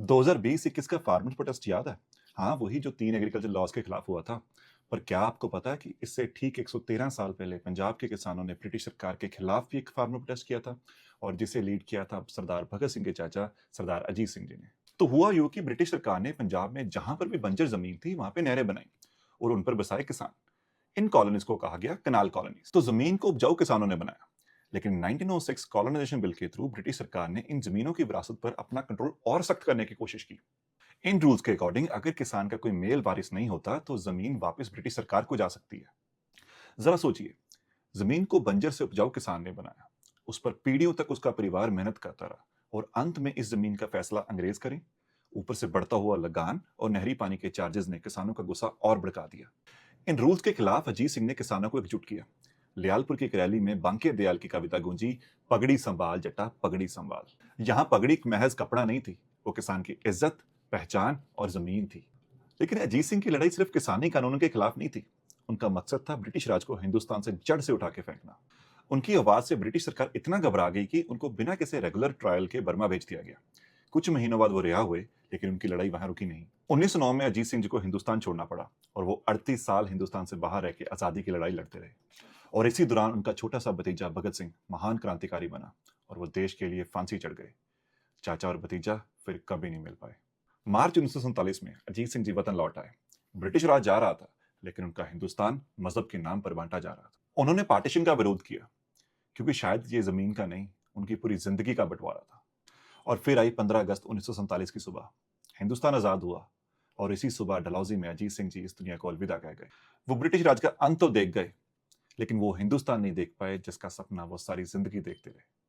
2020-21 का farmer protest याद है? हाँ, वही जो 3 एग्रीकल्चर लॉज के खिलाफ हुआ था। पर क्या आपको पता है कि इससे ठीक 113 साल पहले पंजाब के किसानों ने ब्रिटिश सरकार के खिलाफ भी एक फार्मर प्रोटेस्ट किया था और जिसे लीड किया था सरदार भगत सिंह के चाचा सरदार अजीत सिंह जी ने। तो हुआ यूं कि ब्रिटिश सरकार ने पंजाब में जहां पर भी बंजर जमीन थी वहां पे नहरें बनाई और उन पर बसाए किसान। इन कॉलोनीज को कहा गया कनाल कॉलोनीज। तो जमीन को उपजाऊ किसानों ने बनाया। लेकिन 1906 कॉलोनाइजेशन बिल के थ्रू ब्रिटिश सरकार ने इन जमीनों की विरासत पर अपना कंट्रोल और सख्त करने की कोशिश की। इन रूल्स के अकॉर्डिंग अगर किसान का कोई मेल वारिस नहीं होता तो जमीन वापस ब्रिटिश सरकार को जा सकती है। जरा सोचिए, जमीन को बंजर से उपजाऊ किसान ने बनाया, उस पर पीढ़ियों तक उसका परिवार मेहनत करता रहा और अंत में इस जमीन का फैसला अंग्रेज करें। ऊपर से बढ़ता हुआ लगान और नहरी पानी के चार्जेस ने किसानों का गुस्सा और भड़का दिया। इन रूल्स के खिलाफ अजीत सिंह ने किसानों को एकजुट किया। लियालपुर की एक रैली में बांके दयाल की कविता गूंजी, पगड़ी संभाल जट्टा पगड़ी संभाल। यहाँ पगड़ी एक महज कपड़ा नहीं थी, वो किसान की इज्जत, पहचान और जमीन थी। लेकिन अजीत सिंह की लड़ाई सिर्फ किसानी कानूनों के खिलाफ नहीं थी। उनका मकसद था ब्रिटिश राज को हिंदुस्तान से जड़ से उठा के फेंकना। उनकी आवाज से ब्रिटिश सरकार इतना घबरा गई कि उनको बिना किसी रेगुलर ट्रायल के बर्मा भेज दिया गया। कुछ महीनों बाद वो रिहा हुए, लेकिन उनकी लड़ाई वहां रुकी नहीं। 1909 में अजीत सिंह जी को हिंदुस्तान छोड़ना पड़ा और वो 38 साल हिंदुस्तान से बाहर रह के आजादी की लड़ाई लड़ते रहे। और इसी दौरान उनका छोटा सा भतीजा भगत सिंह महान क्रांतिकारी बना और वो देश के लिए फांसी चढ़ गए। चाचा और भतीजा फिर कभी नहीं मिल पाए। मार्च 1947 में अजीत सिंह जी वतन लौट आए। ब्रिटिश राज जा रहा था, लेकिन उनका हिंदुस्तान मजहब के नाम पर बांटा जा रहा था। उन्होंने पार्टीशन का विरोध किया, क्योंकि शायद ये जमीन का नहीं, उनकी पूरी जिंदगी का बंटवारा था। और फिर आई 15 अगस्त 1947 की सुबह। हिंदुस्तान आजाद हुआ और इसी सुबह डलहौजी में अजीत सिंह जी इस दुनिया को अलविदा कह गए। वो ब्रिटिश राज का अंत तो देख गए, लेकिन वो हिंदुस्तान नहीं देख पाए जिसका सपना वो सारी जिंदगी देखते रहे।